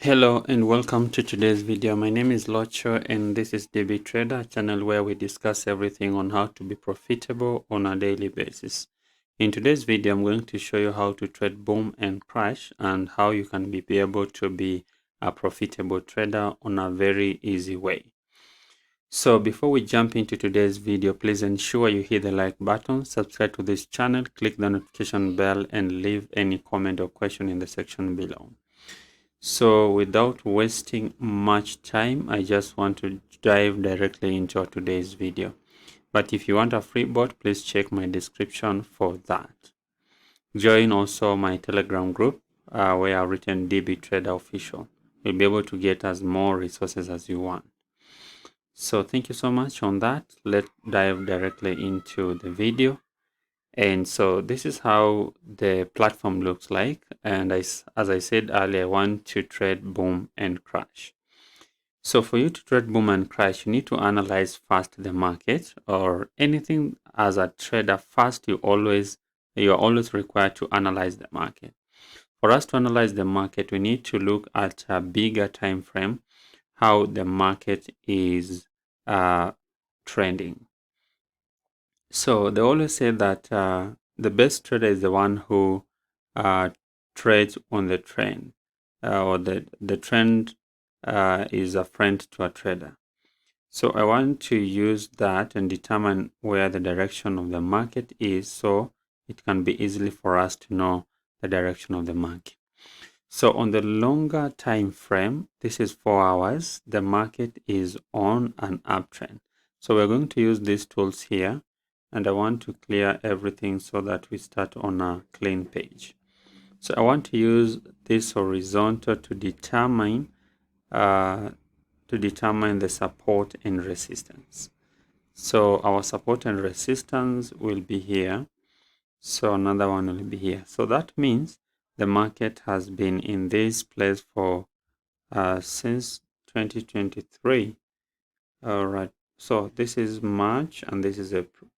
Hello and welcome to today's video. My name is Locho and this is dtrader, a channel where we discuss everything on how to be profitable on a daily basis. In today's video, I'm going to show you how to trade boom and crash and how you can be able to be a profitable trader on a very easy way. So before we jump into today's video, please ensure you hit the like button, subscribe to this channel, click the notification bell and leave any comment or question in the section below. So without wasting much time, I just want to dive directly into today's video. But if you want a free bot, please check my description for that. Join also my Telegram group where I've written DB Trader Official. You'll be able to get as more resources as you want. So thank you so much on that. Let's dive directly into the video. And so this is how the platform looks like. And as I said earlier, I want to trade boom and crash. So for you to trade boom and crash, you need to analyze first the market or anything as a trader. First, you are always required to analyze the market. For us to analyze the market, we need to look at a bigger time frame, how the market is trending. So they always say that the best trader is the one who trades on the trend, or the trend is a friend to a trader. So I want to use that and determine where the direction of the market is, so it can be easily for us to know the direction of the market. So on the longer time frame, this is 4 hours, the market is on an uptrend. So we're going to use these tools here, and I want to clear everything so that we start on a clean page. So I want to use this horizontal to determine the support and resistance. So our support and resistance will be here. So another one will be here. So that means the market has been in this place for since 2023. All right. So this is March and this is April.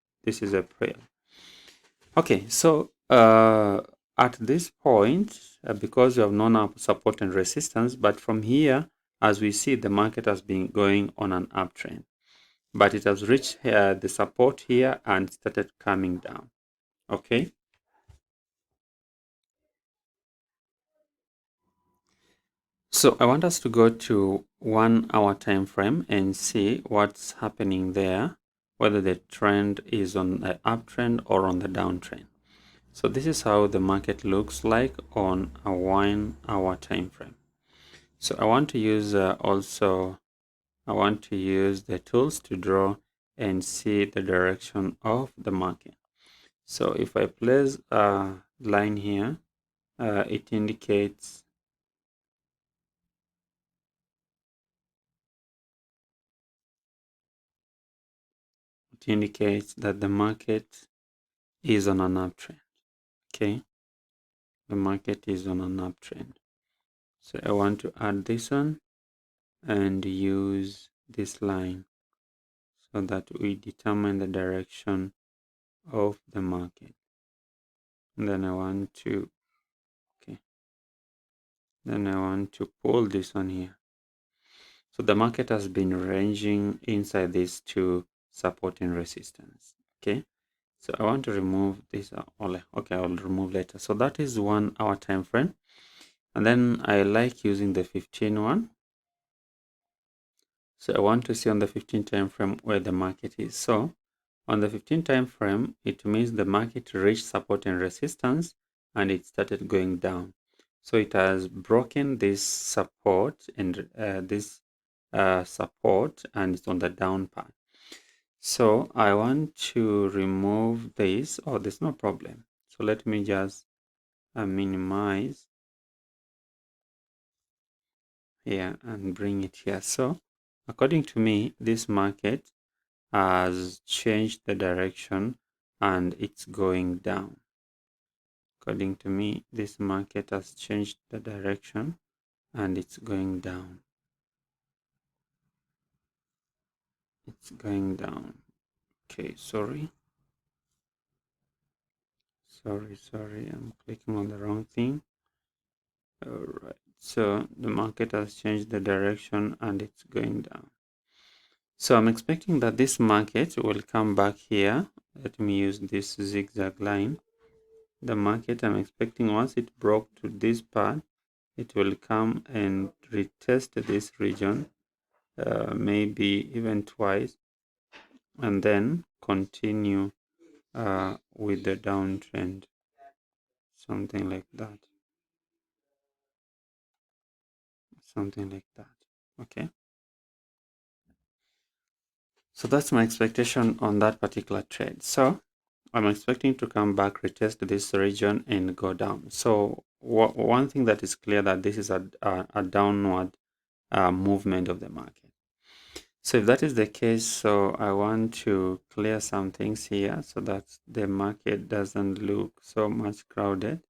Okay. So at this point, because we have known our support and resistance, but from here, as we see, the market has been going on an uptrend, but it has reached the support here and started coming down. Okay. So I want us to go to 1 hour time frame and see what's happening there, whether the trend is on the uptrend or on the downtrend. So this is how the market looks like on a 1 hour time frame. So I want to use I want to use the tools to draw and see the direction of the market. So if I place a line here, it indicates that the market is on an uptrend. Okay, the market is on an uptrend. So I want to add this one and use this line so that we determine the direction of the market. And then I want to pull this one here. So the market has been ranging inside these two support and resistance. Okay, so I want to remove this. Okay, I'll remove later. So that is 1 hour time frame. And then I like using the 15 one. So I want to see on the 15 time frame where the market is. So on the 15 time frame, it means the market reached support and resistance and it started going down. So it has broken this support and support, and it's on the down path. So I want to remove this. Oh, there's no problem. So let me just minimize here and bring it here. So according to me, this market has changed the direction and it's going down. According to me, this market has changed the direction and it's going down. It's going down. Okay, sorry, I'm clicking on the wrong thing. All right, So the market has changed the direction and it's going down. So I'm expecting that this market will come back here. Let me use this zigzag line. The market, I'm expecting once it broke to this part, it will come and retest this region, maybe even twice, and then continue with the downtrend, something like that. Something like that. Okay. So that's my expectation on that particular trade. So I'm expecting to come back, retest this region and go down. So one thing that is clear that this is a downward movement of the market. So if that is the case, so I want to clear some things here so that the market doesn't look so much crowded.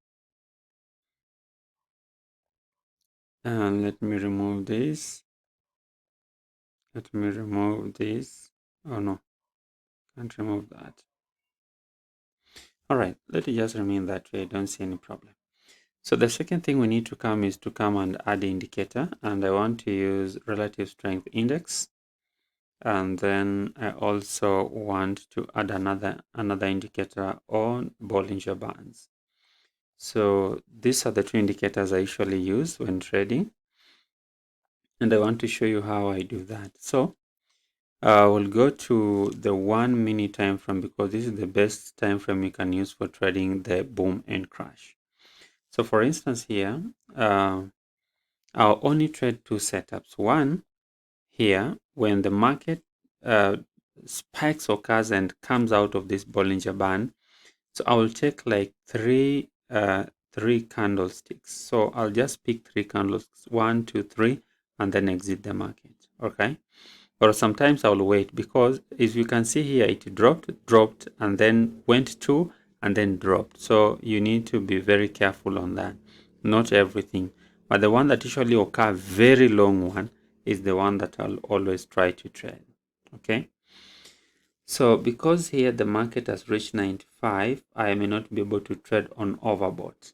And let me remove this. Let me remove this. Oh no, can't remove that. All right, let it just remain that way. I don't see any problem. So the second thing we need to come is to come and add the indicator, and I want to use relative strength index. And then I also want to add another indicator on Bollinger Bands. So these are the two indicators I usually use when trading, and I want to show you how I do that. So I will go to the 1 minute time frame because this is the best time frame you can use for trading the boom and crash. So for instance here, I'll only trade two setups. One here, when the market spikes occurs and comes out of this Bollinger Band, so I will take like three candlesticks. So I'll just pick three candlesticks, 1, 2, 3, and then exit the market. Okay. Or sometimes I'll wait because as you can see here, it dropped, and then went to, and then dropped. So you need to be very careful on that. Not everything, but the one that usually occur very long one is the one that I'll always try to trade. Okay. So because here the market has reached 95, I may not be able to trade on overbought.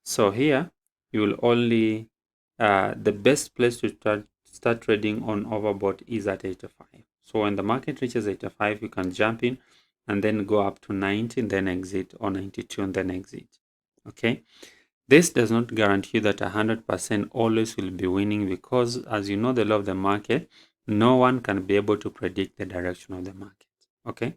So here you will only, the best place to start trading on overbought is at 85. So when the market reaches 85, you can jump in and then go up to 90 and then exit, or 92 and then exit. Okay. This does not guarantee that 100% always will be winning because, as you know, the law of the market, no one can be able to predict the direction of the market. Okay.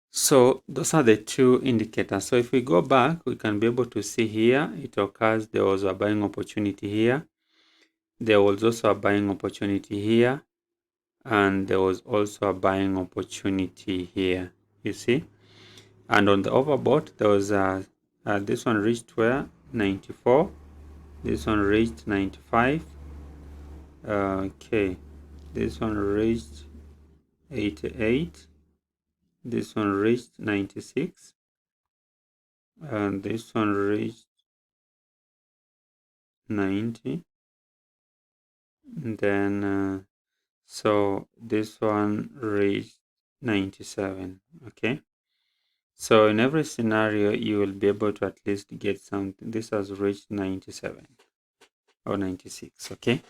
So those are the two indicators. So if we go back, we can be able to see here, it occurs, there was a buying opportunity here. There was also a buying opportunity here. And there was also a buying opportunity here, you see. And on the overbought, there was this one reached where? 94. This one reached 95. Okay. This one reached 88. This one reached 96. And this one reached 90. And then so this one reached 97. Okay. So in every scenario, you will be able to at least get something. This has reached 97 or 96. Okay.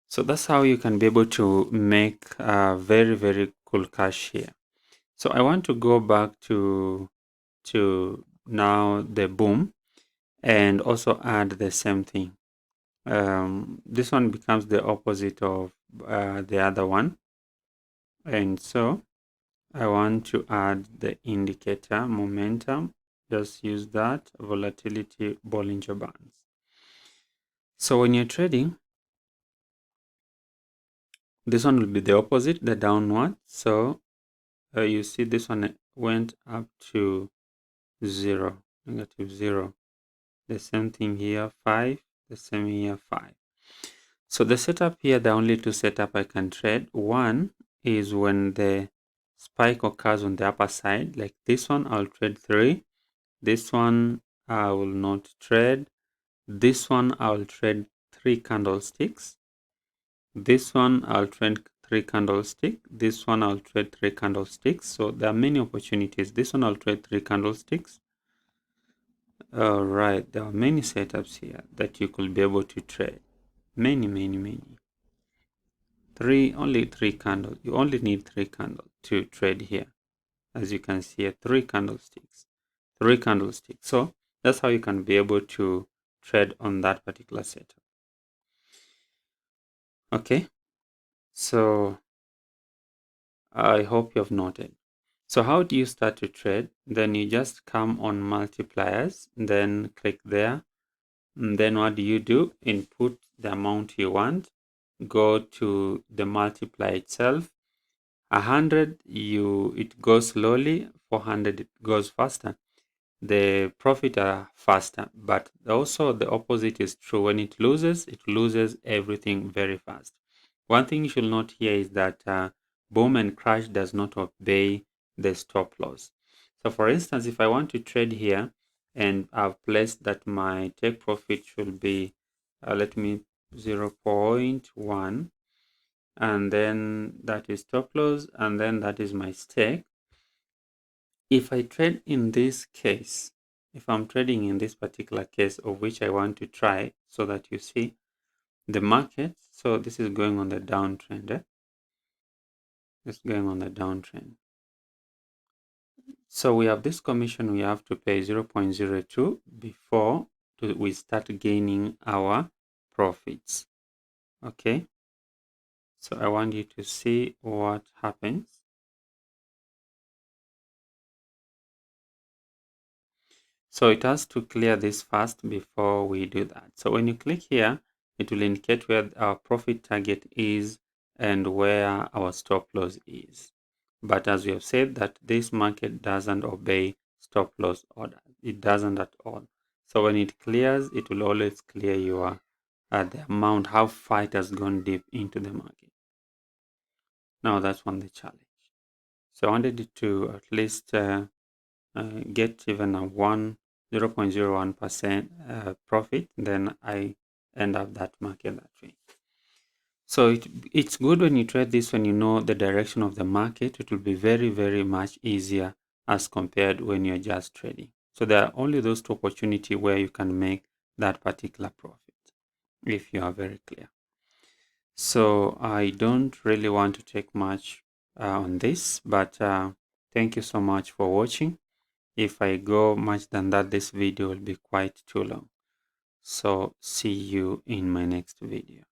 So that's how you can be able to make very, very cool cash here. So I want to go back to now the boom and also add the same thing. This one becomes the opposite of the other one. And so I want to add the indicator momentum. Just use that volatility Bollinger Bands. So when you're trading, this one will be the opposite, the downward. So you see this one went up to 0, negative 0. The same thing here, 5. The same here, 5. So the setup here, the only two setup I can trade. One is when the spike occurs on the upper side, like this one, I'll trade 3. This one I will not trade. This one I'll trade 3 candlesticks. This one I'll trade 3 candlesticks. This one I'll trade 3 candlesticks. So there are many opportunities. This one I'll trade 3 candlesticks. All right, there are many setups here that you could be able to trade. Many. Only three candles. You only need three candles to trade here. As you can see here, three candlesticks. So that's how you can be able to trade on that particular setup. Okay, so I hope you have noted. So how do you start to trade? Then you just come on multipliers, then click there. And then what do? Input the amount you want, go to the multiply itself. 100, it goes slowly. 400, it goes faster. The profit are faster, but also the opposite is true. When it loses everything very fast. One thing you should note here is that boom and crash does not obey the stop loss. So for instance, if I want to trade here and I've placed that my take profit should be, let me 0.1, and then that is stop loss, and then that is my stake. If I trade in this case, if I'm trading in this particular case of which I want to try so that you see the market, so this is going on the downtrend. It's going on the downtrend. So we have this commission we have to pay 0.02 before we start gaining our profits. Okay. So I want you to see what happens. So it has to clear this first before we do that. So when you click here, it will indicate where our profit target is and where our stop loss is. But as we have said, that this market doesn't obey stop loss order. It doesn't at all. So when it clears, it will always clear your the amount, how far it has gone deep into the market. Now that's one the challenge. So I wanted it to at least get even a 0.01% profit, then I end up that market that way. So it's good when you trade this, when you know the direction of the market. It will be very much easier as compared when you're just trading. So there are only those two opportunities where you can make that particular profit, if you are very clear. So I don't really want to take much on this, but thank you so much for watching. If I go much than that, this video will be quite too long. So see you in my next video.